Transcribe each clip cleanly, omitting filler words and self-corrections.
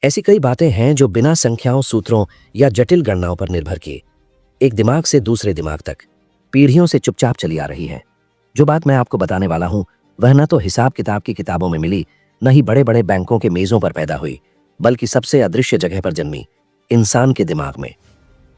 ऐसी कई बातें हैं जो बिना संख्याओं, सूत्रों या जटिल गणनाओं पर निर्भर किए एक दिमाग से दूसरे दिमाग तक पीढ़ियों से चुपचाप चली आ रही है। जो बात मैं आपको बताने वाला हूं वह न तो हिसाब किताब की किताबों में मिली, न ही बड़े बड़े बैंकों के मेजों पर पैदा हुई, बल्कि सबसे अदृश्य जगह पर जन्मी, इंसान के दिमाग में।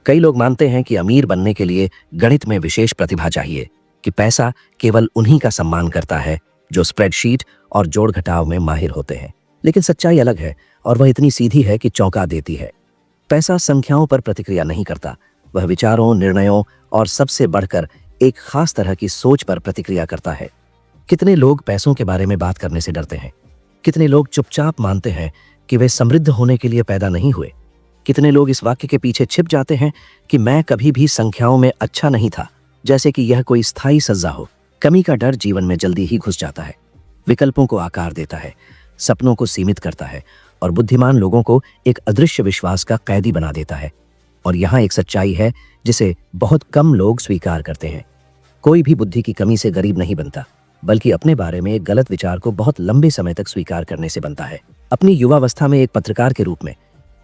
कई लोग मानते हैं कि अमीर बनने के लिए गणित में विशेष प्रतिभा चाहिए, कि पैसा केवल उन्हीं का सम्मान करता है जो स्प्रेडशीट और जोड़ घटाव में माहिर होते हैं। लेकिन सच्चाई अलग है और वह इतनी सीधी है कि चौंका देती है। पैसा संख्याओं पर प्रतिक्रिया नहीं करता, वह विचारों, निर्णयों और सबसे बढ़कर एक खास तरह की सोच पर प्रतिक्रिया करता है। कितने लोग पैसों के बारे में बात करने से डरते हैं? कितने लोग चुपचाप मानते हैं कि वे समृद्ध होने के लिए पैदा नहीं हुए? कितने लोग इस वाक्य के पीछे छिप जाते हैं कि मैं कभी भी संख्याओं में अच्छा नहीं था, जैसे कि यह कोई स्थायी सजा हो। कमी का डर जीवन में जल्दी ही घुस जाता है, विकल्पों को आकार देता है, सपनों को सीमित करता है और बुद्धिमान लोगों को एक अदृश्य विश्वास का कैदी बना देता है। और यहाँ एक सच्चाई है जिसे बहुत कम लोग स्वीकार करते हैं। कोई भी बुद्धि की कमी से गरीब नहीं बनता, बल्कि अपने बारे में एक गलत विचार को बहुत लंबे समय तक स्वीकार करने से बनता है। अपनी युवावस्था में एक पत्रकार के रूप में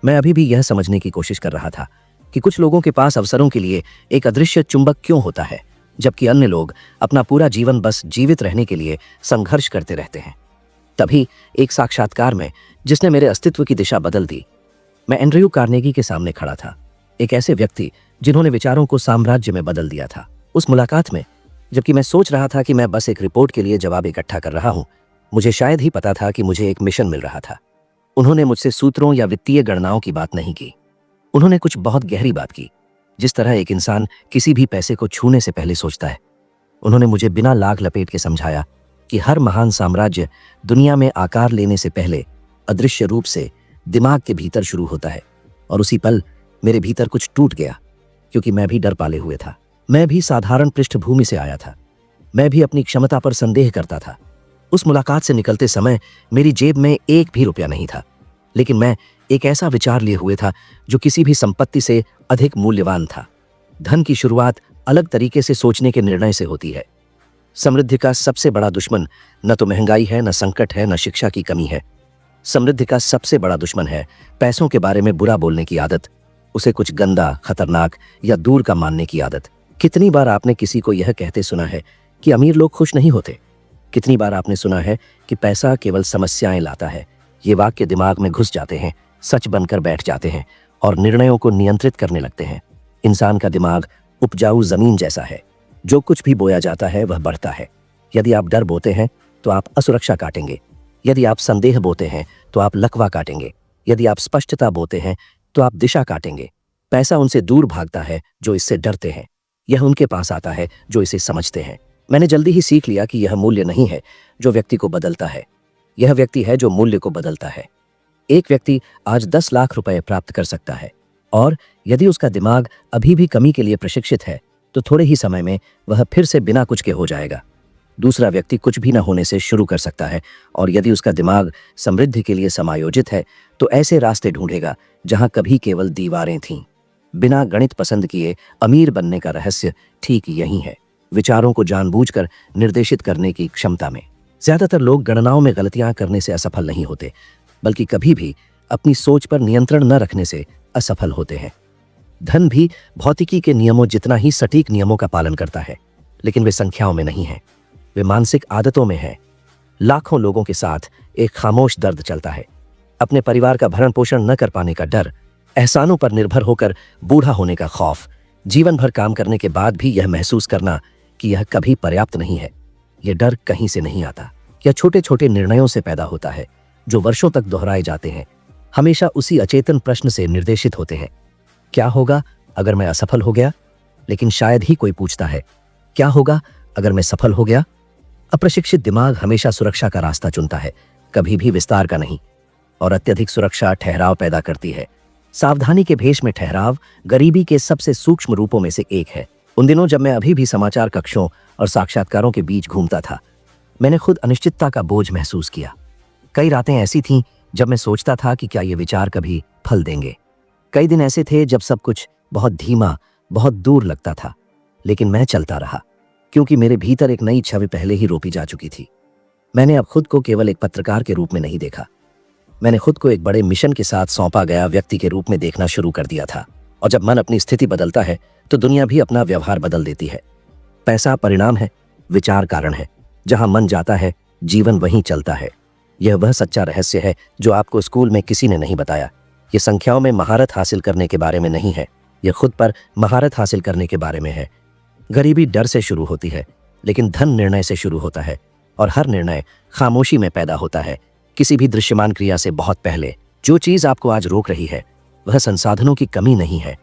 मैं अभी भी यह समझने की कोशिश कर रहा था कि कुछ लोगों के पास अवसरों के लिए एक अदृश्य चुंबक क्यों होता है, जबकि अन्य लोग अपना पूरा जीवन बस जीवित रहने के लिए संघर्ष करते रहते हैं। तभी एक साक्षात्कार में जिसने मेरे अस्तित्व की दिशा बदल दी। मैं एंड्रयू कार्नेगी के सामने खड़ा था, एक ऐसे व्यक्ति जिन्होंने विचारों को साम्राज्य में बदल दिया था। उस मुलाकात में जबकि मैं सोच रहा था कि मैं बस एक रिपोर्ट के लिए जवाब इकट्ठा कर रहा हूं, मुझे शायद ही पता था कि मुझे एक मिशन मिल रहा था। उन्होंने मुझसे सूत्रों या वित्तीय गणनाओं की बात नहीं की। उन्होंने कुछ बहुत गहरी बात की, जिस तरह एक इंसान किसी भी पैसे को छूने से पहले सोचता है। उन्होंने मुझे बिना लाग लपेट के समझाया कि हर महान साम्राज्य दुनिया में आकार लेने से पहले अदृश्य रूप से दिमाग के भीतर शुरू होता है। और उसी पल मेरे भीतर कुछ टूट गया, क्योंकि मैं भी डर पाले हुए था। मैं भी साधारण पृष्ठभूमि से आया था। मैं भी अपनी क्षमता पर संदेह करता था। उस मुलाकात से निकलते समय मेरी जेब में एक भी रुपया नहीं था, लेकिन मैं एक ऐसा विचार लिए हुए था जो किसी भी संपत्ति से अधिक मूल्यवान था। धन की शुरुआत अलग तरीके से सोचने के निर्णय से होती है। समृद्धि का सबसे बड़ा दुश्मन न तो महंगाई है, न संकट है, न शिक्षा की कमी है। समृद्धि का सबसे बड़ा दुश्मन है पैसों के बारे में बुरा बोलने की आदत, उसे कुछ गंदा, खतरनाक या दूर का मानने की आदत। कितनी बार आपने किसी को यह कहते सुना है कि अमीर लोग खुश नहीं होते? कितनी बार आपने सुना है कि पैसा केवल समस्याएं लाता है? ये वाक्य दिमाग में घुस जाते हैं, सच बनकर बैठ जाते हैं और निर्णयों को नियंत्रित करने लगते हैं। इंसान का दिमाग उपजाऊ जमीन जैसा है। जो कुछ भी बोया जाता है वह बढ़ता है। यदि आप डर बोते हैं तो आप असुरक्षा काटेंगे। यदि आप संदेह बोते हैं तो आप लकवा काटेंगे। यदि आप स्पष्टता बोते हैं तो आप दिशा काटेंगे। पैसा उनसे दूर भागता है जो इससे डरते हैं। यह उनके पास आता है जो इसे समझते हैं। मैंने जल्दी ही सीख लिया कि यह मूल्य नहीं है जो व्यक्ति को बदलता है, यह व्यक्ति है जो मूल्य को बदलता है। एक व्यक्ति आज 10 लाख रुपए प्राप्त कर सकता है, और यदि उसका दिमाग अभी भी कमी के लिए प्रशिक्षित है तो थोड़े ही समय में वह फिर से बिना कुछ के हो जाएगा। दूसरा व्यक्ति कुछ भी न होने से शुरू कर सकता है, और यदि उसका दिमाग समृद्धि के लिए समायोजित है तो ऐसे रास्ते ढूंढेगा जहां कभी केवल दीवारें थीं। बिना गणित पसंद किए अमीर बनने का रहस्य ठीक यही है, विचारों को जानबूझकर निर्देशित करने की क्षमता में। ज्यादातर लोग गणनाओं में गलतियां करने से असफल नहीं होते, बल्कि कभी भी अपनी सोच पर नियंत्रण न रखने से असफल होते हैं। धन भी भौतिकी के नियमों जितना ही सटीक नियमों का पालन करता है, लेकिन वे संख्याओं में नहीं है, वे मानसिक आदतों में है। लाखों लोगों के साथ एक खामोश दर्द चलता है। अपने परिवार का भरण पोषण न कर पाने का डर, एहसानों पर निर्भर होकर बूढ़ा होने का खौफ, जीवन भर काम करने के बाद भी यह महसूस करना कि यह कभी पर्याप्त नहीं है। यह डर कहीं से नहीं आता, यह छोटे छोटे निर्णयों से पैदा होता है जो वर्षों तक दोहराए जाते हैं, हमेशा उसी अचेतन प्रश्न से निर्देशित होते हैं, क्या होगा अगर मैं असफल हो गया? लेकिन शायद ही कोई पूछता है, क्या होगा अगर मैं सफल हो गया? अप्रशिक्षित दिमाग हमेशा सुरक्षा का रास्ता चुनता है, कभी भी विस्तार का नहीं। और अत्यधिक सुरक्षा ठहराव पैदा करती है। सावधानी के भेष में ठहराव गरीबी के सबसे सूक्ष्म रूपों में से एक है। उन दिनों जब मैं अभी भी समाचार कक्षों और साक्षात्कारों के बीच घूमता था, मैंने खुद अनिश्चितता का बोझ महसूस किया। कई रातें ऐसी थीं जब मैं सोचता था कि क्या ये विचार कभी फल देंगे। कई दिन ऐसे थे जब सब कुछ बहुत धीमा, बहुत दूर लगता था, लेकिन मैं चलता रहा, क्योंकि मेरे भीतर एक नई छवि पहले ही रोपी जा चुकी थी। मैंने अब खुद को केवल एक पत्रकार के रूप में नहीं देखा, मैंने खुद को एक बड़े मिशन के साथ सौंपा गया व्यक्ति के रूप में देखना शुरू कर दिया था। और जब मन अपनी स्थिति बदलता है तो दुनिया भी अपना व्यवहार बदल देती है। पैसा परिणाम है, विचार कारण है। जहां मन जाता है जीवन वहीं चलता है। यह वह सच्चा रहस्य है जो आपको स्कूल में किसी ने नहीं बताया। यह संख्याओं में महारत हासिल करने के बारे में नहीं है, यह खुद पर महारत हासिल करने के बारे में है। गरीबी डर से शुरू होती है, लेकिन धन निर्णय से शुरू होता है, और हर निर्णय खामोशी में पैदा होता है, किसी भी दृश्यमान क्रिया से बहुत पहले। जो चीज आपको आज रोक रही है वह संसाधनों की कमी नहीं है,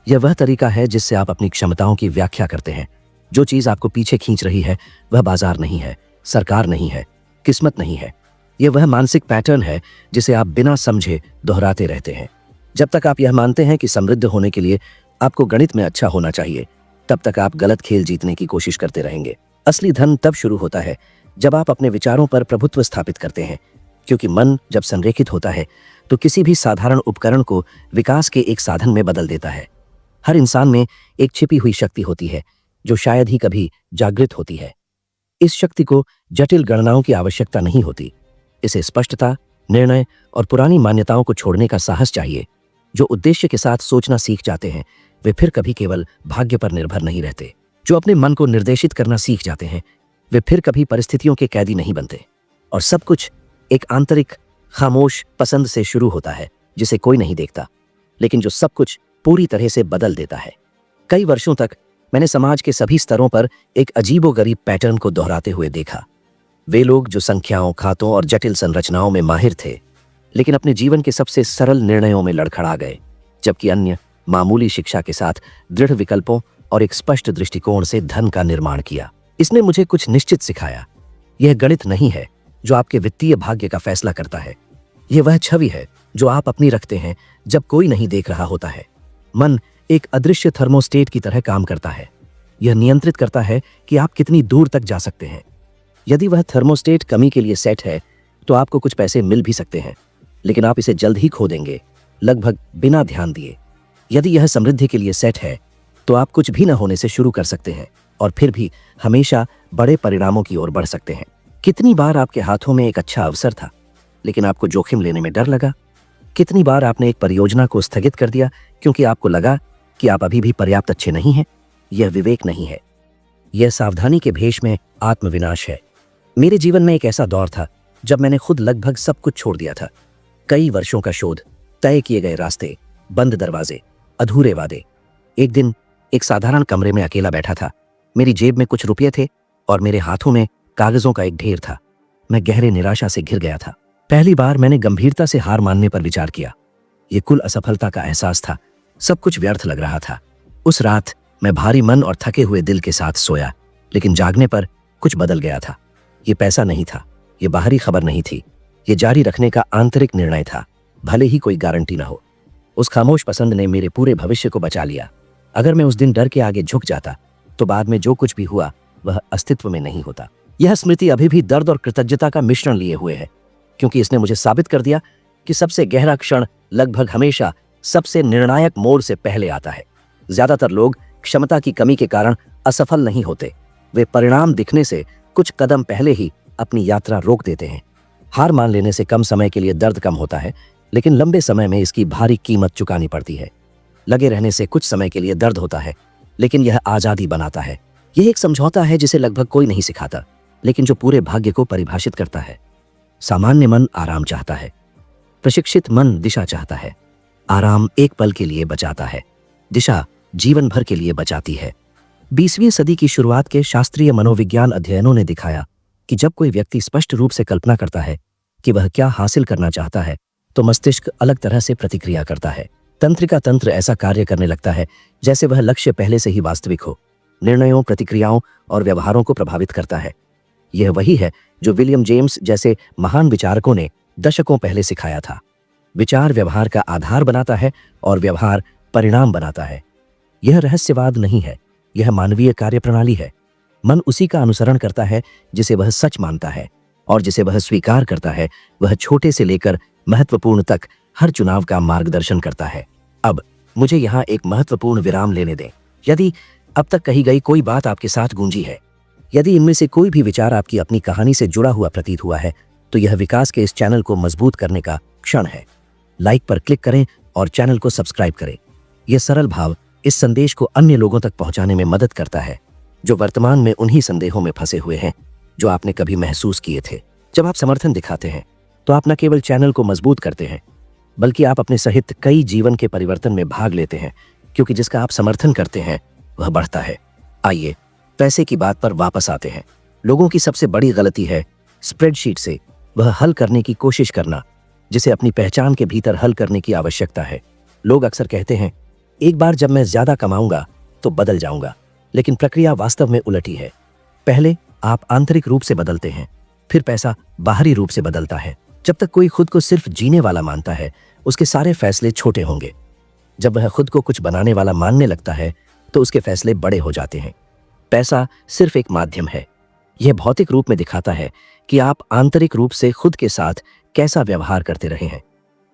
यह वह तरीका है जिससे आप अपनी क्षमताओं की व्याख्या करते हैं। जो चीज आपको पीछे खींच रही है वह बाजार नहीं है, सरकार नहीं है, किस्मत नहीं है। यह वह मानसिक पैटर्न है जिसे आप बिना समझे दोहराते रहते हैं। जब तक आप यह मानते हैं कि समृद्ध होने के लिए आपको गणित में अच्छा होना चाहिए, तब तक आप गलत खेल जीतने की कोशिश करते रहेंगे। असली धन तब शुरू होता है जब आप अपने विचारों पर प्रभुत्व स्थापित करते हैं, क्योंकि मन जब संरेखित होता है तो किसी भी साधारण उपकरण को विकास के एक साधन में बदल देता है। हर इंसान में एक छिपी हुई शक्ति होती है जो शायद ही कभी जागृत होती है। इस शक्ति को जटिल गणनाओं की आवश्यकता नहीं होती, इसे स्पष्टता, निर्णय और पुरानी मान्यताओं को छोड़ने का साहस चाहिए। जो उद्देश्य के साथ सोचना सीख जाते हैं वे फिर कभी केवल भाग्य पर निर्भर नहीं रहते। जो अपने मन को निर्देशित करना सीख जाते हैं वे फिर कभी परिस्थितियों के कैदी नहीं बनते। और सब कुछ एक आंतरिक खामोश पसंद से शुरू होता है जिसे कोई नहीं देखता, लेकिन जो सब कुछ पूरी तरह से बदल देता है। कई वर्षों तक मैंने समाज के सभी स्तरों पर एक अजीबोगरीब पैटर्न को दोहराते हुए देखा। वे लोग जो संख्याओं, खातों और जटिल संरचनाओं में माहिर थे, लेकिन अपने जीवन के सबसे सरल निर्णयों में लड़खड़ा गए, जबकि अन्य मामूली शिक्षा के साथ दृढ़ विकल्पों और एक स्पष्ट दृष्टिकोण से धन का निर्माण किया। इसने मुझे कुछ निश्चित सिखाया। यह गणित नहीं है जो आपके वित्तीय भाग्य का फैसला करता है, यह वह छवि है जो आप अपनी रखते हैं जब कोई नहीं देख रहा होता है। मन एक अदृश्य थर्मोस्टेट की तरह काम करता है। यह नियंत्रित करता है कि आप कितनी दूर तक जा सकते हैं। यदि वह थर्मोस्टेट कमी के लिए सेट है तो आपको कुछ पैसे मिल भी सकते हैं, लेकिन आप इसे जल्द ही खो देंगे, लगभग बिना ध्यान दिए। यदि यह समृद्धि के लिए सेट है तो आप कुछ भी न होने से शुरू कर सकते हैं और फिर भी हमेशा बड़े परिणामों की ओर बढ़ सकते हैं। कितनी बार आपके हाथों में एक अच्छा अवसर था लेकिन आपको जोखिम लेने में डर लगा? कितनी बार आपने एक परियोजना को स्थगित कर दिया क्योंकि आपको लगा कि आप अभी भी पर्याप्त अच्छे नहीं हैं? यह विवेक नहीं है, यह सावधानी के भेष में आत्मविनाश है। मेरे जीवन में एक ऐसा दौर था जब मैंने खुद लगभग सब कुछ छोड़ दिया था। कई वर्षों का शोध, तय किए गए रास्ते, बंद दरवाजे, अधूरे वादे। एक दिन एक साधारण कमरे में अकेला बैठा था। मेरी जेब में कुछ रुपये थे और मेरे हाथों में कागजों का एक ढेर था। मैं गहरे निराशा से घिर गया था। पहली बार मैंने गंभीरता से हार मानने पर विचार किया। यह कुल असफलता का एहसास था। सब कुछ व्यर्थ लग रहा था। उस रात मैं भारी मन और थके हुए दिल के साथ सोया, लेकिन जागने पर कुछ बदल गया था। ये पैसा नहीं था, ये बाहरी खबर नहीं थी, ये जारी रखने का आंतरिक निर्णय था, भले ही कोई गारंटी ना हो। उस खामोश पसंद ने मेरे पूरे भविष्य को बचा लिया। अगर मैं उस दिन डर के आगे झुक जाता तो बाद में जो कुछ भी हुआ वह अस्तित्व में नहीं होता। यह स्मृति अभी भी दर्द और कृतज्ञता का मिश्रण लिए हुए है, क्योंकि इसने मुझे साबित कर दिया कि सबसे गहरा क्षण लगभग हमेशा सबसे निर्णायक मोड़ से पहले आता है। ज्यादातर लोग क्षमता की कमी के कारण असफल नहीं होते, वे परिणाम दिखने से कुछ कदम पहले ही अपनी यात्रा रोक देते हैं। हार मान लेने से कम समय के लिए दर्द कम होता है, लेकिन लंबे समय में इसकी भारी कीमत चुकानी पड़ती है। लगे रहने से कुछ समय के लिए दर्द होता है, लेकिन यह आजादी बनाता है। यह एक समझौता है जिसे लगभग कोई नहीं सिखाता, लेकिन जो पूरे भाग्य को परिभाषित करता है। सामान्य मन आराम चाहता है, प्रशिक्षित मन दिशा चाहता है। आराम एक पल के लिए बचाता है, दिशा जीवन भर के लिए बचाती है। 20वीं सदी की शुरुआत के शास्त्रीय मनोविज्ञान अध्ययनों ने दिखाया कि जब कोई व्यक्ति स्पष्ट रूप से कल्पना करता है कि वह क्या हासिल करना चाहता है, तो मस्तिष्क अलग तरह से प्रतिक्रिया करता है। तंत्रिका तंत्र ऐसा कार्य करने लगता है जैसे वह लक्ष्य पहले से ही वास्तविक हो, निर्णयों, प्रतिक्रियाओं और व्यवहारों को प्रभावित करता है। यह वही है जो विलियम जेम्स जैसे महान विचारकों ने दशकों पहले सिखाया था। विचार व्यवहार का आधार बनाता है और व्यवहार परिणाम बनाता है। यह रहस्यवाद नहीं है, यह मानवीय कार्यप्रणाली है। मन उसी का अनुसरण करता है जिसे वह सच मानता है, और जिसे वह स्वीकार करता है वह छोटे से लेकर महत्वपूर्ण तक हर चुनाव का मार्गदर्शन करता है। अब मुझे यहाँ एक महत्वपूर्ण विराम लेने दें। यदि अब तक कही गई कोई बात आपके साथ गूंजी है, यदि इनमें से कोई भी विचार आपकी अपनी कहानी से जुड़ा हुआ प्रतीत हुआ है, तो यह विकास के इस चैनल को मजबूत करने का क्षण है। लाइक पर क्लिक करें और चैनल को सब्सक्राइब करें। यह सरल भाव इस संदेश को अन्य लोगों तक पहुंचाने में मदद करता है जो वर्तमान में उन्हीं संदेहों में फंसे हुए हैं जो आपने कभी महसूस किए थे। जब आप समर्थन दिखाते हैं तो आप न केवल चैनल को मजबूत करते हैं बल्कि आप अपने सहित कई जीवन के परिवर्तन में भाग लेते हैं, क्योंकि जिसका आप समर्थन करते हैं वह बढ़ता है। आइए पैसे की बात पर वापस आते हैं। लोगों की सबसे बड़ी गलती है स्प्रेडशीट से वह हल करने की कोशिश करना जिसे अपनी पहचान के भीतर हल करने की आवश्यकता है। लोग अक्सर कहते हैं एक बार जब मैं ज्यादा कमाऊंगा तो बदल जाऊंगा, लेकिन प्रक्रिया वास्तव में उलटी है। पहले आप आंतरिक रूप से बदलते हैं, फिर पैसा बाहरी रूप से बदलता है। जब तक कोई खुद को सिर्फ जीने वाला मानता है उसके सारे फैसले छोटे होंगे। जब वह खुद को कुछ बनाने वाला मानने लगता है तो उसके फैसले बड़े हो जाते हैं। पैसा सिर्फ एक माध्यम है। यह भौतिक रूप में दिखाता है कि आप आंतरिक रूप से खुद के साथ कैसा व्यवहार करते रहे हैं।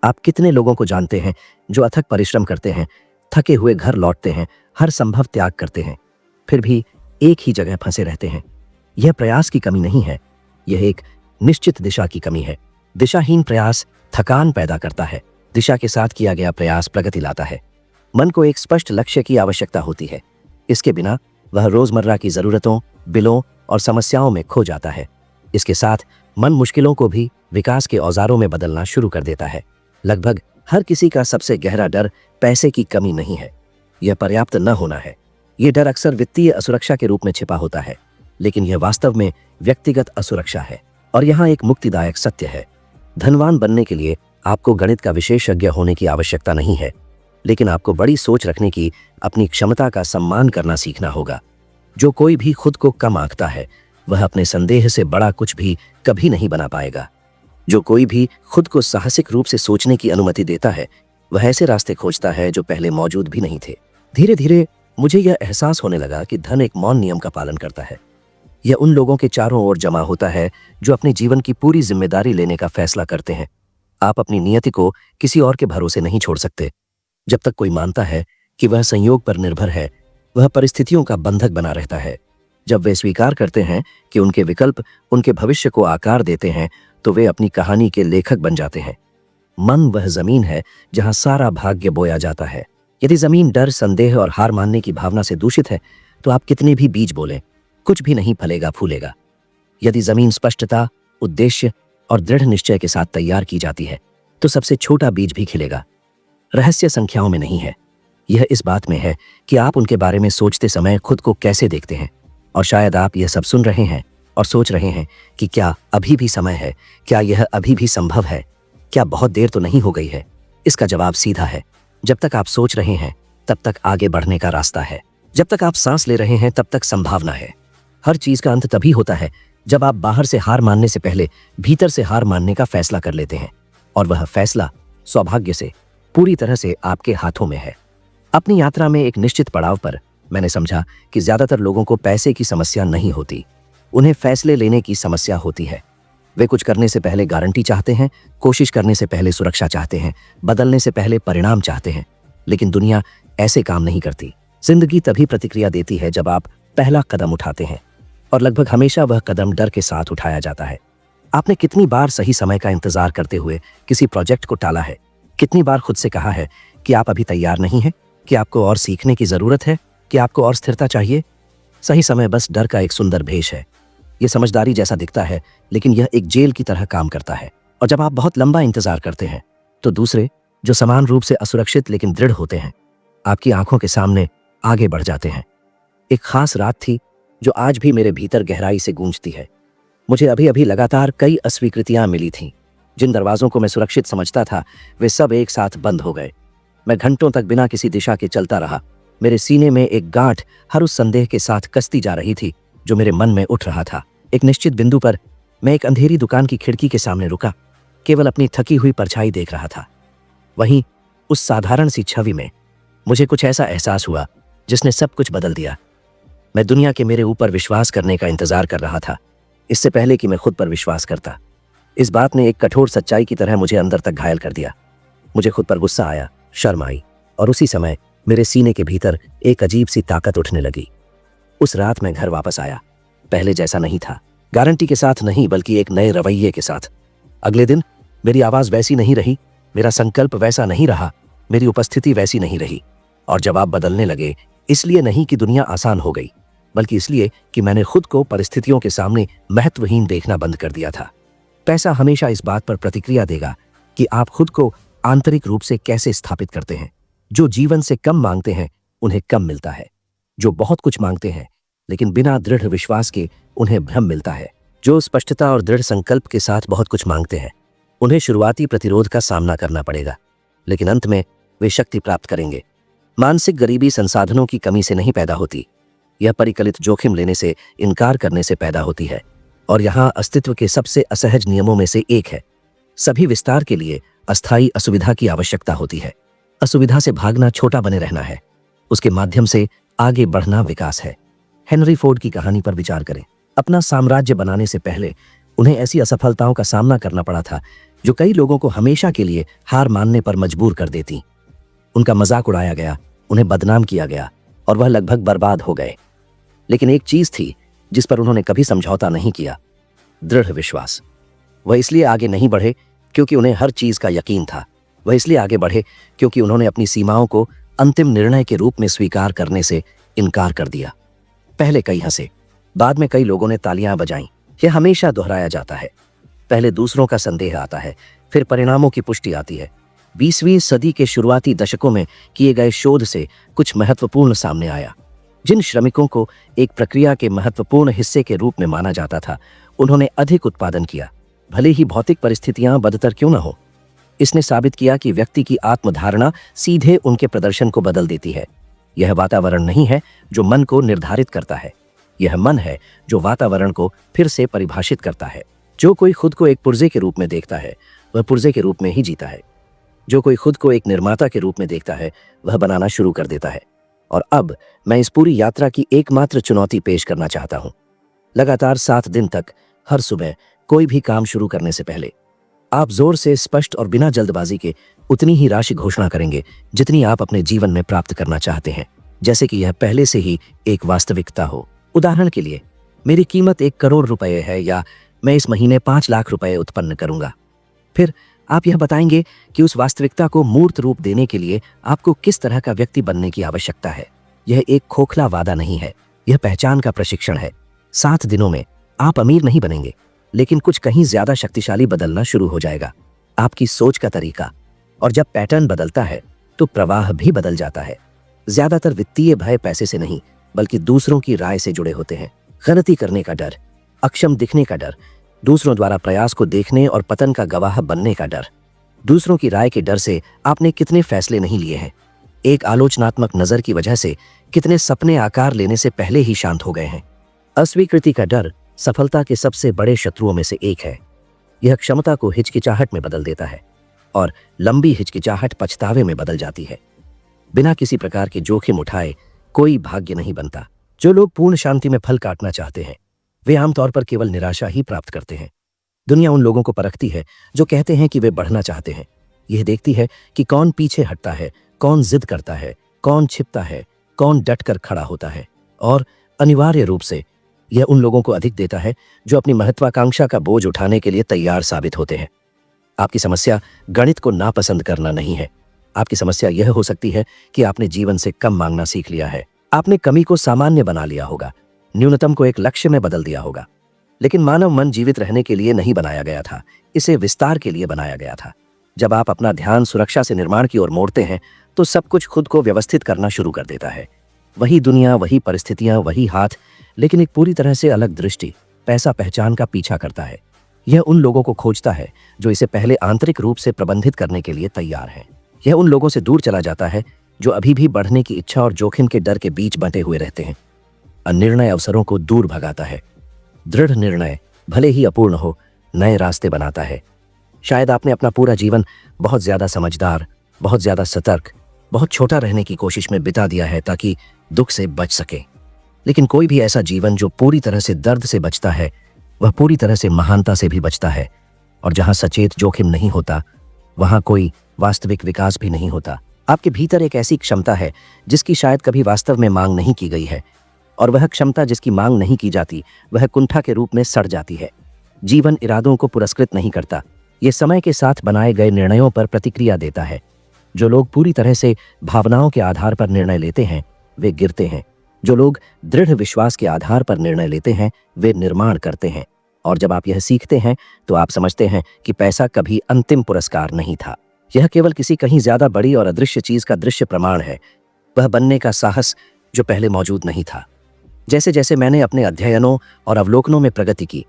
आप कितने लोगों को जानते हैं जो अथक परिश्रम करते हैं, थके हुए घर लौटते हैं, हर संभव त्याग करते हैं, फिर भी एक ही जगह फंसे रहते हैं। यह प्रयास की कमी नहीं है, यह एक निश्चित दिशा की कमी है। दिशाहीन प्रयास थकान पैदा करता है, दिशा के साथ किया गया प्रयास प्रगति लाता है। मन को एक स्पष्ट लक्ष्य की आवश्यकता होती है। इसके बिना वह रोजमर्रा की जरूरतों, बिलों और समस्याओं में खो जाता है। इसके साथ मन मुश्किलों को भी विकास के औजारों में बदलना शुरू कर देता है। लगभग हर किसी का सबसे गहरा डर पैसे की कमी नहीं है, यह पर्याप्त न होना है। यह डर अक्सर वित्तीय असुरक्षा के रूप में छिपा होता है, लेकिन यह वास्तव में व्यक्तिगत असुरक्षा है। और यहाँ एक मुक्तिदायक सत्य है, धनवान बनने के लिए आपको गणित का विशेषज्ञ होने की आवश्यकता नहीं है, लेकिन आपको बड़ी सोच रखने की अपनी क्षमता का सम्मान करना सीखना होगा। जो कोई भी खुद को कम आंकता है वह अपने संदेह से बड़ा कुछ भी कभी नहीं बना पाएगा। जो कोई भी खुद को साहसिक रूप से सोचने की अनुमति देता है वह ऐसे रास्ते खोजता है जो पहले मौजूद भी नहीं थे। धीरे धीरे मुझे यह एहसास होने लगा कि धन एक मौन नियम का पालन करता है। यह उन लोगों के चारों ओर जमा होता है जो अपने जीवन की पूरी जिम्मेदारी लेने का फैसला करते हैं। आप अपनी नियति को किसी और के भरोसे नहीं छोड़ सकते। जब तक कोई मानता है कि वह संयोग पर निर्भर है, वह परिस्थितियों का बंधक बना रहता है। जब वे स्वीकार करते हैं कि उनके विकल्प उनके भविष्य को आकार देते हैं, तो वे अपनी कहानी के लेखक बन जाते हैं। मन वह जमीन है जहां सारा भाग्य बोया जाता है। यदि जमीन डर, संदेह और हार मानने की भावना से दूषित है तो आप कितने भी बीज बोलें, कुछ भी नहीं फलेगा फूलेगा। यदि जमीन स्पष्टता, उद्देश्य और दृढ़ निश्चय के साथ तैयार की जाती है तो सबसे छोटा बीज भी खिलेगा। रहस्य संख्याओं में नहीं है, यह इस बात में है कि आप उनके बारे में सोचते समय खुद को कैसे देखते हैं। और शायद आप यह सब सुन रहे हैं और सोच रहे हैं कि क्या अभी भी समय है, क्या यह अभी भी संभव है, क्या बहुत देर तो नहीं हो गई है। इसका जवाब सीधा है, जब तक आप सोच रहे हैं तब तक आगे बढ़ने का रास्ता है। जब तक आप सांस ले रहे हैं तब तक संभावना है। हर चीज का अंत तभी होता है जब आप बाहर से हार मानने से पहले भीतर से हार मानने का फैसला कर लेते हैं, और वह फैसला सौभाग्य से पूरी तरह से आपके हाथों में है। अपनी यात्रा में एक निश्चित पड़ाव पर मैंने समझा कि ज्यादातर लोगों को पैसे की समस्या नहीं होती, उन्हें फैसले लेने की समस्या होती है। वे कुछ करने से पहले गारंटी चाहते हैं, कोशिश करने से पहले सुरक्षा चाहते हैं, बदलने से पहले परिणाम चाहते हैं। लेकिन दुनिया ऐसे काम नहीं करती। जिंदगी तभी प्रतिक्रिया देती है जब आप पहला कदम उठाते हैं, और लगभग हमेशा वह कदम डर के साथ उठाया जाता है। आपने कितनी बार सही समय का इंतजार करते हुए किसी प्रोजेक्ट को टाला है? कितनी बार खुद से कहा है कि आप अभी तैयार नहीं हैं, कि आपको और सीखने की जरूरत है, कि आपको और स्थिरता चाहिए? सही समय बस डर का एक सुंदर भेष है। यह समझदारी जैसा दिखता है, लेकिन यह एक जेल की तरह काम करता है। और जब आप बहुत लंबा इंतजार करते हैं तो दूसरे, जो समान रूप से असुरक्षित लेकिन दृढ़ होते हैं, आपकी आंखों के सामने आगे बढ़ जाते हैं। एक खास रात थी जो आज भी मेरे भीतर गहराई से गूंजती है। मुझे अभी अभी लगातार कई अस्वीकृतियां मिली थीं। जिन दरवाजों को मैं सुरक्षित समझता था वे सब एक साथ बंद हो गए। मैं घंटों तक बिना किसी दिशा के चलता रहा। मेरे सीने में एक गांठ हर उस संदेह के साथ कसती जा रही थी जो मेरे मन में उठ रहा था। एक निश्चित बिंदु पर मैं एक अंधेरी दुकान की खिड़की के सामने रुका, केवल अपनी थकी हुई परछाई देख रहा था। वहीं उस साधारण सी छवि में मुझे कुछ ऐसा एहसास हुआ जिसने सब कुछ बदल दिया। मैं दुनिया के मेरे ऊपर विश्वास करने का इंतजार कर रहा था, इससे पहले कि मैं खुद पर विश्वास करता। इस बात ने एक कठोर सच्चाई की तरह मुझे अंदर तक घायल कर दिया। मुझे खुद पर गुस्सा आया, शर्म आई, और उसी समय मेरे सीने के भीतर एक अजीब सी ताकत उठने लगी। उस रात मैं घर वापस आया, पहले जैसा नहीं था। गारंटी के साथ नहीं, बल्कि एक नए रवैये के साथ। अगले दिन मेरी आवाज वैसी नहीं रही, मेरा संकल्प वैसा नहीं रहा, मेरी उपस्थिति वैसी नहीं रही। और जवाब बदलने लगे, इसलिए नहीं कि दुनिया आसान हो गई, बल्कि इसलिए कि मैंने खुद को परिस्थितियों के सामने महत्वहीन देखना बंद कर दिया था। पैसा हमेशा इस बात पर प्रतिक्रिया देगा कि आप खुद को आंतरिक रूप से कैसे स्थापित करते हैं। जो जीवन से कम मांगते हैं उन्हें कम मिलता है। जो बहुत कुछ मांगते हैं लेकिन बिना दृढ़ विश्वास के उन्हें भ्रम मिलता है। जो स्पष्टता और दृढ़ संकल्प के साथ बहुत कुछ मांगते हैं उन्हें शुरुआती प्रतिरोध का सामना करना पड़ेगा, लेकिन अंत में वे शक्ति प्राप्त करेंगे। मानसिक गरीबी संसाधनों की कमी से नहीं पैदा होती, यह परिकलित जोखिम लेने से इनकार करने से पैदा होती है। और यहाँ अस्तित्व के सबसे असहज नियमों में से एक है, सभी विस्तार के लिए अस्थायी असुविधा की आवश्यकता होती है। असुविधा से भागना छोटा बने रहना है, उसके माध्यम से आगे बढ़ना विकास है। हेनरी फोर्ड की कहानी पर विचार करें। अपना साम्राज्य बनाने से पहले उन्हें ऐसी असफलताओं का सामना करना पड़ा था जो कई लोगों को हमेशा के लिए हार मानने पर मजबूर कर देती। उनका मजाक उड़ाया गया, उन्हें बदनाम किया गया और वह लगभग बर्बाद हो गए। लेकिन एक चीज थी जिस पर उन्होंने कभी समझौता नहीं किया, दृढ़ विश्वास। वह इसलिए आगे नहीं बढ़े क्योंकि उन्हें हर चीज का यकीन था, वह इसलिए आगे बढ़े क्योंकि उन्होंने अपनी सीमाओं को अंतिम निर्णय के रूप में स्वीकार करने से इनकार कर दिया। पहले कई हंसे, बाद में कई लोगों ने तालियां बजाईं। यह हमेशा दोहराया जाता है। पहले दूसरों का संदेह आता है, फिर परिणामों की पुष्टि आती है। 20वीं सदी के शुरुआती दशकों में किए गए शोध से कुछ महत्वपूर्ण सामने आया। जिन श्रमिकों को एक प्रक्रिया के महत्वपूर्ण हिस्से के रूप में माना जाता था, उन्होंने अधिक उत्पादन किया, भले ही भौतिक परिस्थितियां बदतर क्यों न हो। इसने साबित किया कि व्यक्ति की आत्मधारणा सीधे उनके प्रदर्शन को बदल देती है। यह वातावरण नहीं है जो मन को निर्धारित करता है, यह मन है जो वातावरण को फिर से परिभाषित करता है। जो कोई खुद को एक पुर्जे के रूप में देखता है वह पुर्जे के रूप में ही जीता है। जो कोई खुद को एक निर्माता के रूप में देखता है वह बनाना शुरू कर देता है। और अब मैं इस पूरी यात्रा की एकमात्र चुनौती पेश करना चाहता हूं। लगातार 7 दिन तक हर सुबह कोई भी काम शुरू करने से पहले आप जोर से, स्पष्ट और बिना जल्दबाजी के उतनी ही राशि घोषणा करेंगे जितनी आप अपने जीवन में प्राप्त करना चाहते हैं, जैसे कि यह पहले से ही एक वास्तविकता हो। उदाहरण के लिए, मेरी कीमत 1 करोड़ रुपए है, या मैं इस महीने 5 लाख रुपए उत्पन्न करूंगा। फिर आप यह बताएंगे कि उस वास्तविकता को मूर्त रूप देने के लिए आपको किस तरह का व्यक्ति बनने की आवश्यकता है। यह एक खोखला वादा नहीं है, यह पहचान का प्रशिक्षण है। 7 दिनों में आप अमीर नहीं बनेंगे, लेकिन कुछ कहीं ज्यादा शक्तिशाली बदलना शुरू हो जाएगा। आपकी सोच का तरीका। और जब पैटर्न बदलता है तो प्रवाह भी बदल जाता है। ज्यादातर वित्तीय भय पैसे से नहीं बल्कि दूसरों की राय से जुड़े होते हैं। गलती करने का डर, अक्षम दिखने का डर, दूसरों द्वारा प्रयास को देखने और पतन का गवाह बनने का डर। दूसरों की राय के डर से आपने कितने फैसले नहीं लिए हैं। एक आलोचनात्मक नजर की वजह से कितने सपने आकार लेने से पहले ही शांत हो गए हैं। अस्वीकृति का डर सफलता के सबसे बड़े शत्रुओं में से एक है। यह क्षमता को हिचकिचाहट में बदल देता है और लंबी हिचकिचाहट पछतावे में बदल जाती है। बिना किसी प्रकार के जोखिम उठाए कोई भाग्य नहीं बनता। जो लोग पूर्ण शांति में फल काटना चाहते हैं वे आमतौर पर केवल निराशा ही प्राप्त करते हैं। दुनिया उन लोगों को परखती है जो कहते हैं कि वे बढ़ना चाहते हैं। यह देखती है कि कौन पीछे हटता है, कौन जिद करता है, कौन छिपता है, कौन डटकर खड़ा होता है। और अनिवार्य रूप से यह उन लोगों को अधिक देता है जो अपनी महत्वाकांक्षा का बोझ उठाने के लिए तैयार साबित होते हैं। आपकी समस्या गणित को नापसंद करना नहीं है। आपकी समस्या यह हो सकती है कि आपने जीवन से कम मांगना सीख लिया है। आपने कमी को सामान्य बना लिया होगा, न्यूनतम को एक लक्ष्य में बदल दिया होगा। लेकिन मानव मन जीवित रहने के लिए नहीं बनाया गया था, इसे विस्तार के लिए बनाया गया था। जब आप अपना ध्यान सुरक्षा से निर्माण की ओर मोड़ते हैं तो सब कुछ खुद को व्यवस्थित करना शुरू कर देता है। वही दुनिया, वही परिस्थितियां, वही हाथ, लेकिन एक पूरी तरह से अलग दृष्टि। पैसा पहचान का पीछा करता है। यह उन लोगों को खोजता है जो इसे पहले आंतरिक रूप से प्रबंधित करने के लिए तैयार हैं। यह उन लोगों से दूर चला जाता है जो अभी भी बढ़ने की इच्छा और जोखिम के डर के बीच बंटे हुए रहते हैं। अनिर्णय अवसरों को दूर भगाता है। दृढ़ निर्णय भले ही अपूर्ण हो, नए रास्ते बनाता है। शायद आपने अपना पूरा जीवन बहुत ज्यादा समझदार, बहुत ज्यादा सतर्क, बहुत छोटा रहने की कोशिश में बिता दिया है ताकि दुख से बच सके। लेकिन कोई भी ऐसा जीवन जो पूरी तरह से दर्द से बचता है वह पूरी तरह से महानता से भी बचता है। और जहां सचेत जोखिम नहीं होता वहां कोई वास्तविक विकास भी नहीं होता। आपके भीतर एक ऐसी क्षमता है जिसकी शायद कभी वास्तव में मांग नहीं की गई है, और वह क्षमता जिसकी मांग नहीं की जाती वह कुंठा के रूप में सड़ जाती है। जीवन इरादों को पुरस्कृत नहीं करता, ये समय के साथ बनाए गए निर्णयों पर प्रतिक्रिया देता है। जो लोग पूरी तरह से भावनाओं के आधार पर निर्णय लेते हैं वे गिरते हैं। जो लोग दृढ़ विश्वास के आधार पर निर्णय लेते हैं वे निर्माण करते हैं। और जब आप यह सीखते हैं तो आप समझते हैं कि पैसा कभी अंतिम पुरस्कार नहीं था। यह केवल किसी कहीं ज्यादा बड़ी और अदृश्य चीज का दृश्य प्रमाण है, वह बनने का साहस जो पहले मौजूद नहीं था। जैसे जैसे मैंने अपने अध्ययनों और अवलोकनों में प्रगति की,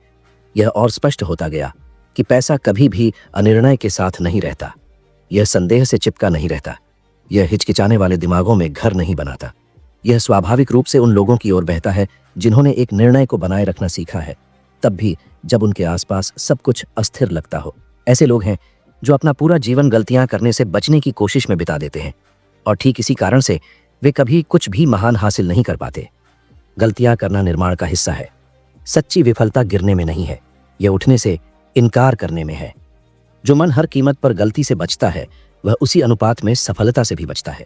यह और स्पष्ट होता गया कि पैसा कभी भी अनिर्णय के साथ नहीं रहता। यह संदेह से चिपका नहीं रहता। यह हिचकिचाने वाले दिमागों में घर नहीं बनाता। यह स्वाभाविक रूप से उन लोगों की ओर बहता है जिन्होंने एक निर्णय को बनाए रखना सीखा है, तब भी जब उनके आसपास सब कुछ अस्थिर लगता हो। ऐसे लोग हैं जो अपना पूरा जीवन गलतियां करने से बचने की कोशिश में बिता देते हैं और ठीक इसी कारण से वे कभी कुछ भी महान हासिल नहीं कर पाते। गलतियां करना निर्माण का हिस्सा है। सच्ची विफलता गिरने में नहीं है, यह उठने से इनकार करने में है। जो मन हर कीमत पर गलती से बचता है वह उसी अनुपात में सफलता से भी बचता है।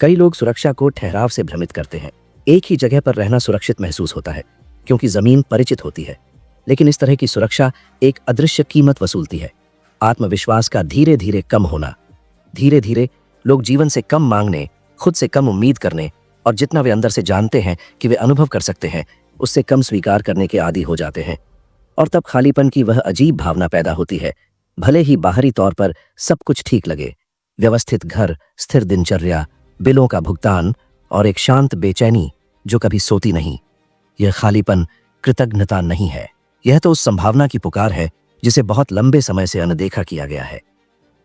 कई लोग सुरक्षा को ठहराव से भ्रमित करते हैं। एक ही जगह पर रहना सुरक्षित महसूस होता है क्योंकि जमीन परिचित होती है, लेकिन इस तरह की सुरक्षा एक अदृश्य कीमत वसूलती है। आत्मविश्वास का धीरे धीरे कम होना। धीरे धीरे लोग जीवन से कम मांगने, खुद से कम उम्मीद करने और जितना वे अंदर से जानते हैं कि वे अनुभव कर सकते हैं उससे कम स्वीकार करने के आदी हो जाते हैं। और तब खालीपन की वह अजीब भावना पैदा होती है। भले ही बाहरी तौर पर सब कुछ ठीक लगे, व्यवस्थित घर, स्थिर दिनचर्या, बिलों का भुगतान और एक शांत बेचैनी जो कभी सोती नहीं। यह खालीपन कृतज्ञता नहीं है, यह तो उस संभावना की पुकार है जिसे बहुत लंबे समय से अनदेखा किया गया है।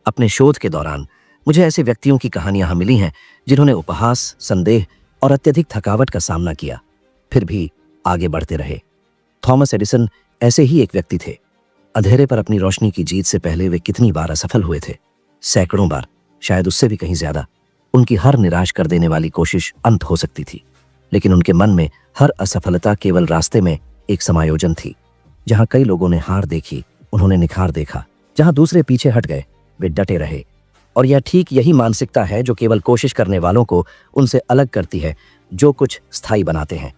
अपने शोध के दौरान मुझे ऐसे व्यक्तियों की कहानियां मिली हैं जिन्होंने उपहास, संदेह और अत्यधिक थकावट का सामना किया, फिर भी आगे बढ़ते रहे। थॉमस एडिसन ऐसे ही एक व्यक्ति थे। अंधेरे पर अपनी रोशनी की जीत से पहले वे कितनी बार असफल हुए थे, सैकड़ों बार, शायद उससे भी कहीं ज्यादा। उनकी हर निराश कर देने वाली कोशिश अंत हो सकती थी, लेकिन उनके मन में हर असफलता केवल रास्ते में एक समायोजन थी। जहां कई लोगों ने हार देखी, उन्होंने निखार देखा। जहां दूसरे पीछे हट गए, वे डटे रहे। और यह ठीक यही मानसिकता है जो केवल कोशिश करने वालों को उनसे अलग करती है जो कुछ स्थायी बनाते हैं।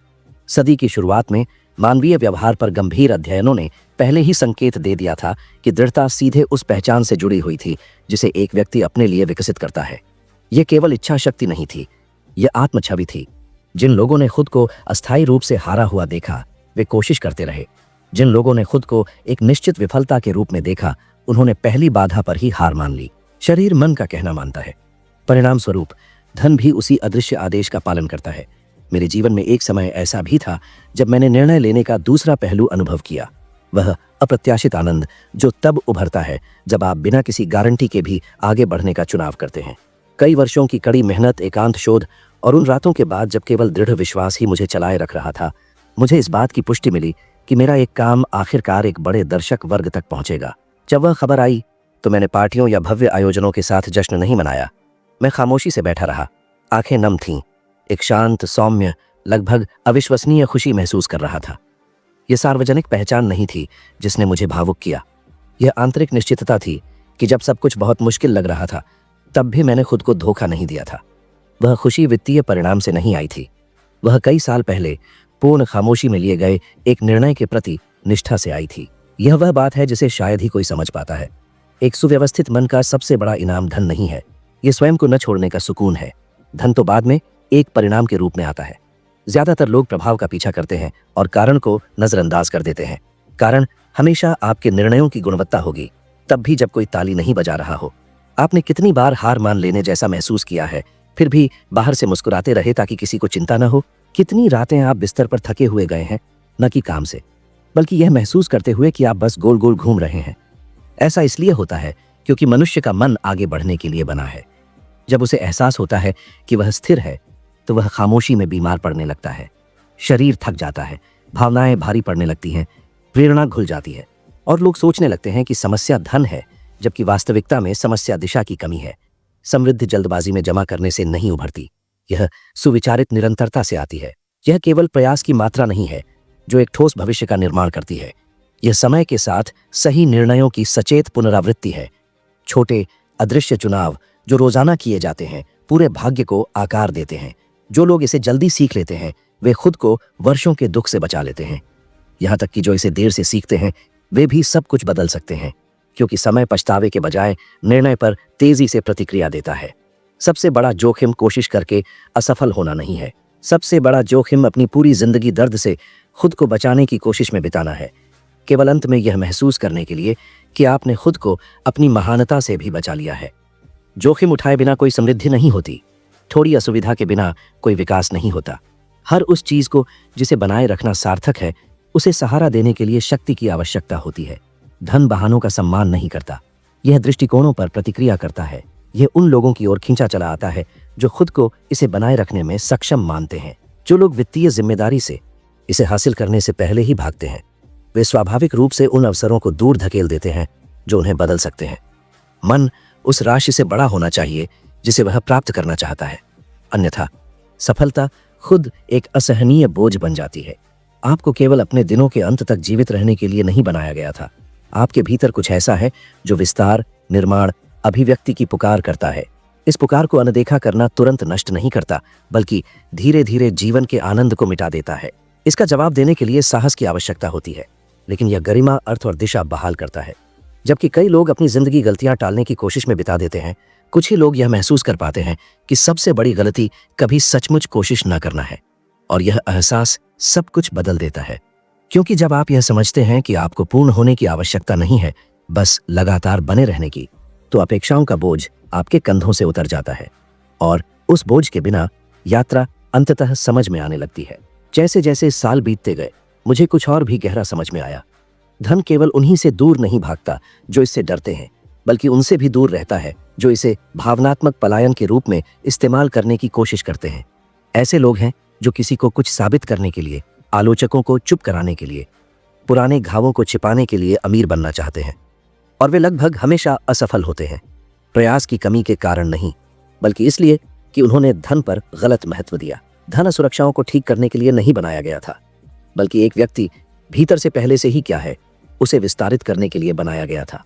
सदी की शुरुआत में मानवीय व्यवहार पर गंभीर अध्ययनों ने पहले ही संकेत दे दिया था कि दृढ़ता सीधे उस पहचान से जुड़ी हुई थी जिसे एक व्यक्ति अपने लिए विकसित करता है। यह केवल इच्छा शक्ति नहीं थी, यह आत्मछवि थी। जिन लोगों ने खुद को अस्थायी रूप से हारा हुआ देखा, वे कोशिश करते रहे। जिन लोगों ने खुद को एक निश्चित विफलता के रूप में देखा, उन्होंने पहली बाधा पर ही हार मान ली। शरीर मन का कहना मानता है, परिणाम स्वरूप धन भी उसी अदृश्य आदेश का पालन करता है। मेरे जीवन में एक समय ऐसा भी था जब मैंने निर्णय लेने का दूसरा पहलू अनुभव किया, वह अप्रत्याशित आनंद जो तब उभरता है जब आप बिना किसी गारंटी के भी आगे बढ़ने का चुनाव करते हैं। कई वर्षों की कड़ी मेहनत, एकांत शोध और उन रातों के बाद जब केवल दृढ़ विश्वास ही मुझे चलाए रख रहा था, मुझे इस बात की पुष्टि मिली कि मेरा एक काम आखिरकार एक बड़े दर्शक वर्ग तक पहुंचेगा। जब वह खबर आई तो मैंने पार्टियों या भव्य आयोजनों के साथ जश्न नहीं मनाया। मैं खामोशी से बैठा रहा, आंखें नम थीं। एक शांत, सौम्य, लगभग अविश्वसनीय खुशी महसूस कर रहा था। यह सार्वजनिक पहचान नहीं थी जिसने मुझे भावुक किया, यह आंतरिक निश्चितता थी कि जब सब कुछ बहुत मुश्किल लग रहा था तब भी मैंने खुद को धोखा नहीं दिया था। वह खुशी वित्तीय परिणाम से नहीं आई थी, वह कई साल पहले पूर्ण खामोशी में लिए गए एक निर्णय के प्रति निष्ठा से आई थी। यह वह बात है जिसे शायद ही कोई समझ पाता है। एक सुव्यवस्थित मन का सबसे बड़ा इनाम धन नहीं है, यह स्वयं को न छोड़ने का सुकून है। धन तो बाद में एक परिणाम के रूप में आता है। ज्यादातर लोग प्रभाव का पीछा करते हैं और कारण को नजरअंदाज कर देते हैं। कारण हमेशा आपके निर्णयों की गुणवत्ता होगी, तब भी जब कोई ताली नहीं बजा रहा हो। आपने कितनी बार हार मान लेने जैसा महसूस किया है, फिर भी बाहर से मुस्कुराते रहे ताकि किसी को चिंता न हो? कितनी रातें आप बिस्तर पर थके हुए गए हैं, न कि काम से, बल्कि यह महसूस करते हुए कि आप बस गोल गोल घूम रहे हैं। ऐसा इसलिए होता है क्योंकि मनुष्य का मन आगे बढ़ने के लिए बना है। जब उसे एहसास होता है कि वह स्थिर है तो वह खामोशी में बीमार पड़ने लगता है। शरीर थक जाता है, भावनाएं भारी पड़ने लगती हैं, प्रेरणा घुल जाती है और लोग सोचने लगते हैं कि समस्या धन है, जबकि वास्तविकता में समस्या दिशा की कमी है। समृद्धि जल्दबाजी में जमा करने से नहीं उभरती, यह सुविचारित निरंतरता से आती है। यह केवल प्रयास की मात्रा नहीं है जो एक ठोस भविष्य का निर्माण करती है, यह समय के साथ सही निर्णयों की सचेत पुनरावृत्ति है। छोटे अदृश्य चुनाव जो रोजाना किए जाते हैं पूरे भाग्य को आकार देते हैं। जो लोग इसे जल्दी सीख लेते हैं वे खुद को वर्षों के दुख से बचा लेते हैं। यहां तक कि जो इसे देर से सीखते हैं वे भी सब कुछ बदल सकते हैं। क्योंकि समय पछतावे के बजाय निर्णय पर तेजी से प्रतिक्रिया देता है। सबसे बड़ा जोखिम कोशिश करके असफल होना नहीं है, सबसे बड़ा जोखिम अपनी पूरी जिंदगी दर्द से खुद को बचाने की कोशिश में बिताना है, केवल अंत में यह महसूस करने के लिए कि आपने खुद को अपनी महानता से भी बचा लिया है। जोखिम उठाए बिना कोई समृद्धि नहीं होती, थोड़ी असुविधा के बिना कोई विकास नहीं होता। हर उस चीज को जिसे बनाए रखना सार्थक है, उसे सहारा देने के लिए शक्ति की आवश्यकता होती है। धन बहानों का सम्मान नहीं करता, यह दृष्टिकोणों पर प्रतिक्रिया करता है। यह उन लोगों की ओर खींचा चला आता है जो खुद को इसे बनाए रखने में सक्षम मानते हैं। जो लोग वित्तीय जिम्मेदारी से इसे हासिल करने से पहले ही भागते हैं, वे स्वाभाविक रूप से उन अवसरों को दूर धकेल देते हैं जो उन्हें बदल सकते हैं। मन उस राशि से बड़ा होना चाहिए जिसे वह प्राप्त करना चाहता है, अन्यथा सफलता खुद एक असहनीय बोझ बन जाती है। आपको केवल अपने दिनों के अंत तक जीवित रहने के लिए नहीं बनाया गया था। आपके भीतर कुछ ऐसा है जो विस्तार, निर्माण, अभिव्यक्ति की पुकार करता है। इस पुकार को अनदेखा करना तुरंत नष्ट नहीं करता, बल्कि धीरे धीरे जीवन के आनंद को मिटा देता है। इसका जवाब देने के लिए साहस की आवश्यकता होती है, लेकिन यह गरिमा, अर्थ और दिशा बहाल करता है। जबकि कई लोग अपनी जिंदगी गलतियां टालने की कोशिश में बिता देते हैं, कुछ ही लोग यह महसूस कर पाते हैं कि सबसे बड़ी गलती कभी सचमुच कोशिश न करना है, और यह एहसास सब कुछ बदल देता है। क्योंकि जब आप यह समझते हैं कि आपको पूर्ण होने की आवश्यकता नहीं है, बस लगातार बने रहने की, तो अपेक्षाओं का बोझ आपके कंधों से उतर जाता है, और उस बोझ के बिना यात्रा अंततः समझ में आने लगती है। जैसे जैसे साल बीतते गए, मुझे कुछ और भी गहरा समझ में आया। धन केवल उन्हीं से दूर नहीं भागता जो इससे डरते हैं, बल्कि उनसे भी दूर रहता है जो इसे भावनात्मक पलायन के रूप में इस्तेमाल करने की कोशिश करते हैं। ऐसे लोग हैं जो किसी को कुछ साबित करने के लिए, आलोचकों को चुप कराने के लिए, पुराने घावों को छिपाने के लिए अमीर बनना चाहते हैं, और वे लगभग हमेशा असफल होते हैं। प्रयास की कमी के कारण नहीं, बल्कि इसलिए कि उन्होंने धन पर गलत महत्व दिया। धन सुरक्षाओं को ठीक करने के लिए नहीं बनाया गया था, बल्कि एक व्यक्ति भीतर से पहले से ही क्या है उसे विस्तारित करने के लिए बनाया गया था।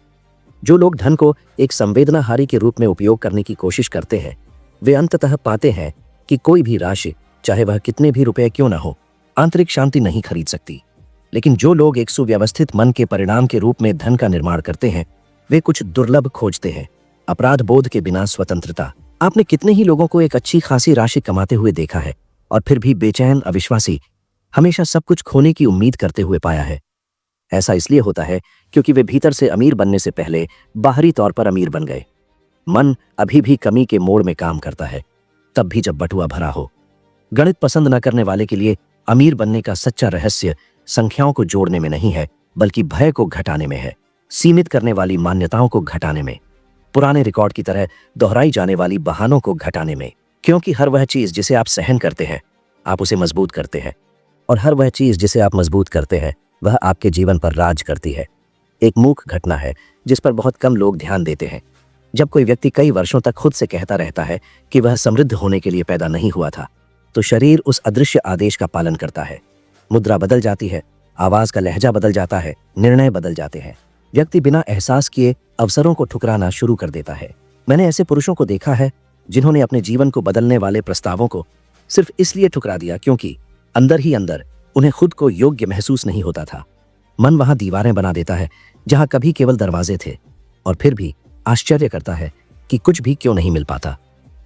जो लोग धन को एक संवेदनाहारी के रूप में उपयोग करने की कोशिश करते हैं, वे अंततः पाते हैं कि कोई भी राशि, चाहे वह कितने भी रुपए क्यों न हो, आंतरिक शांति नहीं खरीद सकती। लेकिन जो लोग एक सुव्यवस्थित मन के परिणाम के रूप में धन का निर्माण करते हैं, वे कुछ दुर्लभ खोजते हैं। अपराध बोध के बिना स्वतंत्रता। आपने कितने ही लोगों को एक अच्छी खासी राशि कमाते हुए देखा है और फिर भी बेचैन, अविश्वासी, हमेशा सब कुछ खोने की उम्मीद करते हुए पाया है। ऐसा इसलिए होता है क्योंकि वे भीतर से अमीर बनने से पहले बाहरी तौर पर अमीर बन गए। मन अभी भी कमी के मोड़ में काम करता है, तब भी जब बटुआ भरा हो। गणित पसंद न करने वाले के लिए अमीर बनने का सच्चा रहस्य संख्याओं को जोड़ने में नहीं है, बल्कि भय को घटाने में है, सीमित करने वाली मान्यताओं को घटाने में, पुराने रिकॉर्ड की तरह दोहराई जाने वाली बहानों को घटाने में। क्योंकि हर वह चीज जिसे आप सहन करते हैं, आप उसे मजबूत करते हैं, और हर वह चीज जिसे आप मजबूत करते हैं, वह आपके जीवन पर राज करती है। एक मूक घटना है जिस पर बहुत कम लोग ध्यान देते हैं। जब कोई व्यक्ति कई वर्षों तक खुद से कहता रहता है कि वह समृद्ध होने के लिए पैदा नहीं हुआ था, तो शरीर उस अदृश्य आदेश का पालन करता है। मुद्रा बदल जाती है, आवाज का लहजा बदल जाता है, निर्णय बदल जाते हैं। व्यक्ति बिना एहसास किए अवसरों को ठुकराना शुरू कर देता है। मैंने ऐसे पुरुषों को देखा है जिन्होंने अपने जीवन को बदलने वाले प्रस्तावों को सिर्फ इसलिए ठुकरा दिया क्योंकि अंदर ही अंदर उन्हें खुद को योग्य महसूस नहीं होता था। मन वहां दीवारें बना देता है जहां कभी केवल दरवाजे थे, और फिर भी आश्चर्य करता है कि कुछ भी क्यों नहीं मिल पाता।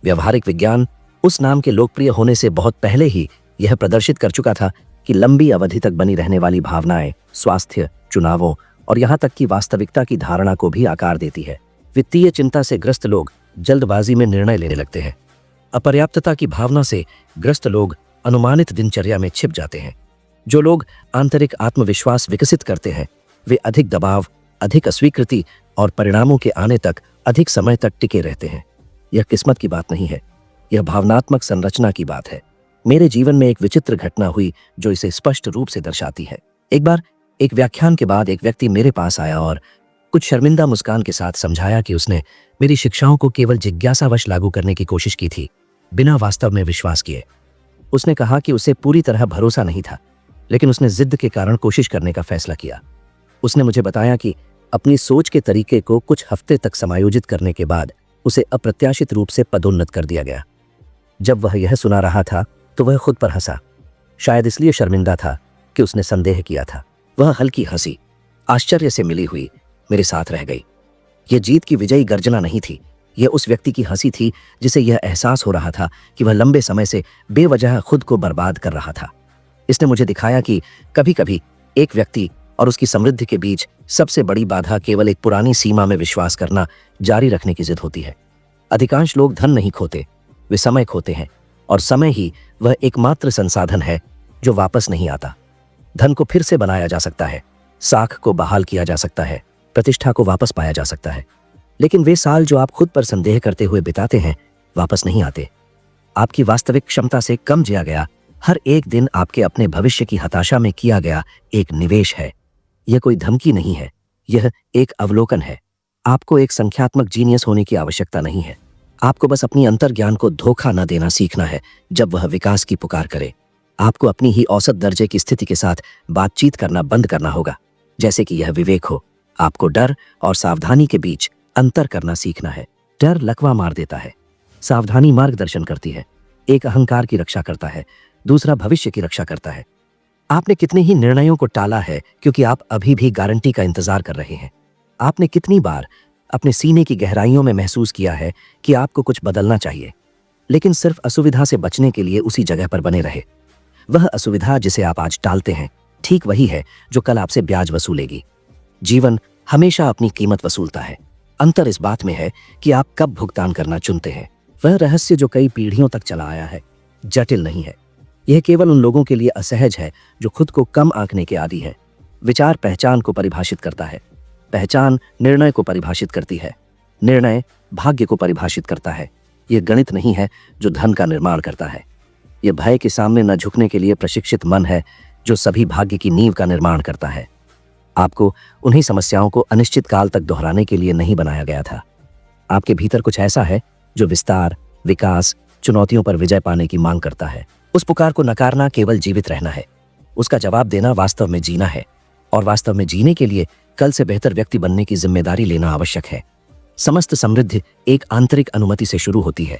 व्यवहारिक विज्ञान उस नाम के लोकप्रिय होने से बहुत पहले ही यह प्रदर्शित कर चुका था कि लंबी अवधि तक बनी रहने वाली भावनाएं स्वास्थ्य, चुनावों और यहां तक कि वास्तविकता की धारणा को भी आकार देती है। वित्तीय चिंता से ग्रस्त लोग जल्दबाजी में निर्णय लेने लगते हैं। अपर्याप्तता की भावना से ग्रस्त लोग अनुमानित दिनचर्या में छिप जाते हैं। जो लोग आंतरिक आत्मविश्वास विकसित करते हैं, वे अधिक दबाव, अधिक अस्वीकृति और परिणामों के आने तक अधिक समय तक टिके रहते हैं। यह किस्मत की बात नहीं है, यह भावनात्मक संरचना की बात है। मेरे जीवन में एक विचित्र घटना हुई जो इसे स्पष्ट रूप से दर्शाती है। एक बार एक व्याख्यान के बाद एक व्यक्ति मेरे पास आया और कुछ शर्मिंदा मुस्कान के साथ समझाया कि उसने मेरी शिक्षाओं को केवल जिज्ञासावश लागू करने की कोशिश की थी, बिना वास्तव में विश्वास किए। उसने कहा कि उसे पूरी तरह भरोसा नहीं था, लेकिन उसने जिद के कारण कोशिश करने का फैसला किया। उसने मुझे बताया कि अपनी सोच के तरीके को कुछ हफ्ते तक समायोजित करने के बाद उसे अप्रत्याशित रूप से पदोन्नत कर दिया गया। जब वह यह सुना रहा था तो वह खुद पर हंसा, शायद इसलिए शर्मिंदा था कि उसने संदेह किया था। वह हल्की हंसी, आश्चर्य से मिली हुई, मेरे साथ रह गई। यह जीत की विजयी गर्जना नहीं थी, यह उस व्यक्ति की हंसी थी जिसे यह एहसास हो रहा था कि वह लंबे समय से बेवजह खुद को बर्बाद कर रहा था। इसने मुझे दिखाया कि कभी कभी एक व्यक्ति और उसकी समृद्धि के बीच सबसे बड़ी बाधा केवल एक पुरानी सीमा में विश्वास करना जारी रखने की जिद होती है। अधिकांश लोग धन नहीं खोते, वे समय खोते हैं, और समय ही वह एकमात्र संसाधन है जो वापस नहीं आता। धन को फिर से बनाया जा सकता है, साख को बहाल किया जा सकता है, प्रतिष्ठा को वापस पाया जा सकता है, लेकिन वे साल जो आप खुद पर संदेह करते हुए बिताते हैं वापस नहीं आते। आपकी वास्तविक क्षमता से कम जिया गया हर एक दिन आपके अपने भविष्य की हताशा में किया गया एक निवेश है। यह कोई धमकी नहीं है, यह एक अवलोकन है। आपको एक संख्यात्मक जीनियस होने की आवश्यकता नहीं है, आपको बस अपनी अंतर्ज्ञान को धोखा न देना सीखना है जब वह विकास की पुकार करे। आपको अपनी ही औसत दर्जे की स्थिति के साथ बातचीत करना बंद करना होगा, जैसे कि यह विवेक हो। आपको डर और सावधानी के बीच अंतर करना सीखना है। डर लकवा मार देता है, सावधानी मार्गदर्शन करती है। एक अहंकार की रक्षा करता है, दूसरा भविष्य की रक्षा करता है। आपने कितने ही निर्णयों को टाला है क्योंकि आप अभी भी गारंटी का इंतजार कर रहे हैं। आपने कितनी बार अपने सीने की गहराइयों में महसूस किया है कि आपको कुछ बदलना चाहिए, लेकिन सिर्फ असुविधा से बचने के लिए उसी जगह पर बने रहे। वह असुविधा जिसे आप आज टालते हैं ठीक वही है जो कल आपसे ब्याज वसूलेगी। जीवन हमेशा अपनी कीमत वसूलता है, अंतर इस बात में है कि आप कब भुगतान करना चुनते हैं। वह रहस्य जो कई पीढ़ियों तक चला आया है जटिल नहीं है, यह केवल उन लोगों के लिए असहज है जो खुद को कम आंकने के आदी हैं। विचार पहचान को परिभाषित करता है, पहचान निर्णय को परिभाषित करती है, निर्णय भाग्य को परिभाषित करता है। यह गणित नहीं है जो धन का निर्माण करता है, यह भय के सामने न झुकने के लिए प्रशिक्षित मन है जो सभी भाग्य की नींव का निर्माण करता है। आपको उन्हीं समस्याओं को अनिश्चित काल तक दोहराने के लिए नहीं बनाया गया था। आपके भीतर कुछ ऐसा है जो विस्तार, विकास, चुनौतियों पर विजय पाने की मांग करता है। उस पुकार को नकारना केवल जीवित रहना है, उसका जवाब देना वास्तव में जीना है, और वास्तव में जीने के लिए कल से बेहतर व्यक्ति बनने की जिम्मेदारी लेना आवश्यक है। समस्त समृद्धि एक आंतरिक अनुमति से शुरू होती है।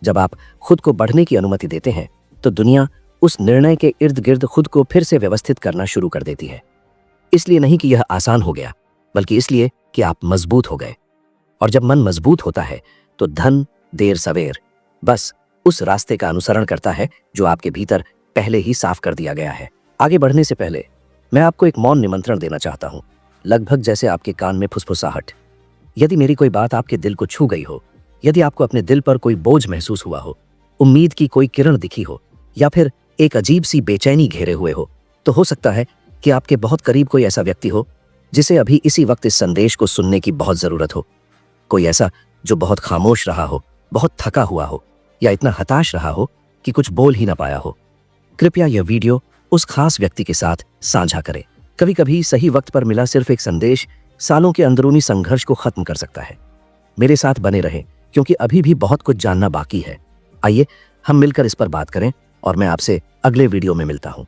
जब आप खुद को बढ़ने की अनुमति देते हैं तो दुनिया उस निर्णय के इर्द गिर्द खुद को फिर से व्यवस्थित करना शुरू कर देती है। इसलिए नहीं कि यह आसान हो गया, बल्कि इसलिए कि आप मजबूत हो गए। और जब मन मजबूत होता है तो धन देर सवेर बस उस रास्ते का अनुसरण करता है जो आपके भीतर पहले ही साफ कर दिया गया है। आगे बढ़ने से पहले मैं आपको एक मौन निमंत्रण देना चाहता हूं, लगभग जैसे आपके कान में फुसफुसाहट। यदि मेरी कोई बात आपके दिल को छू गई हो, यदि आपको अपने दिल पर कोई बोझ महसूस हुआ हो, उम्मीद की कोई किरण दिखी हो, या फिर एक अजीब सी बेचैनी घेरे हुए हो, तो हो सकता है कि आपके बहुत करीब कोई ऐसा व्यक्ति हो जिसे अभी इसी वक्त इस संदेश को सुनने की बहुत जरूरत हो। कोई ऐसा जो बहुत खामोश रहा हो, बहुत थका हुआ हो, या इतना हताश रहा हो कि कुछ बोल ही ना पाया हो। कृपया यह वीडियो उस खास व्यक्ति के साथ साझा करें। कभी कभी सही वक्त पर मिला सिर्फ एक संदेश सालों के अंदरूनी संघर्ष को खत्म कर सकता है। मेरे साथ बने रहें क्योंकि अभी भी बहुत कुछ जानना बाकी है। आइए हम मिलकर इस पर बात करें, और मैं आपसे अगले वीडियो में मिलता हूं।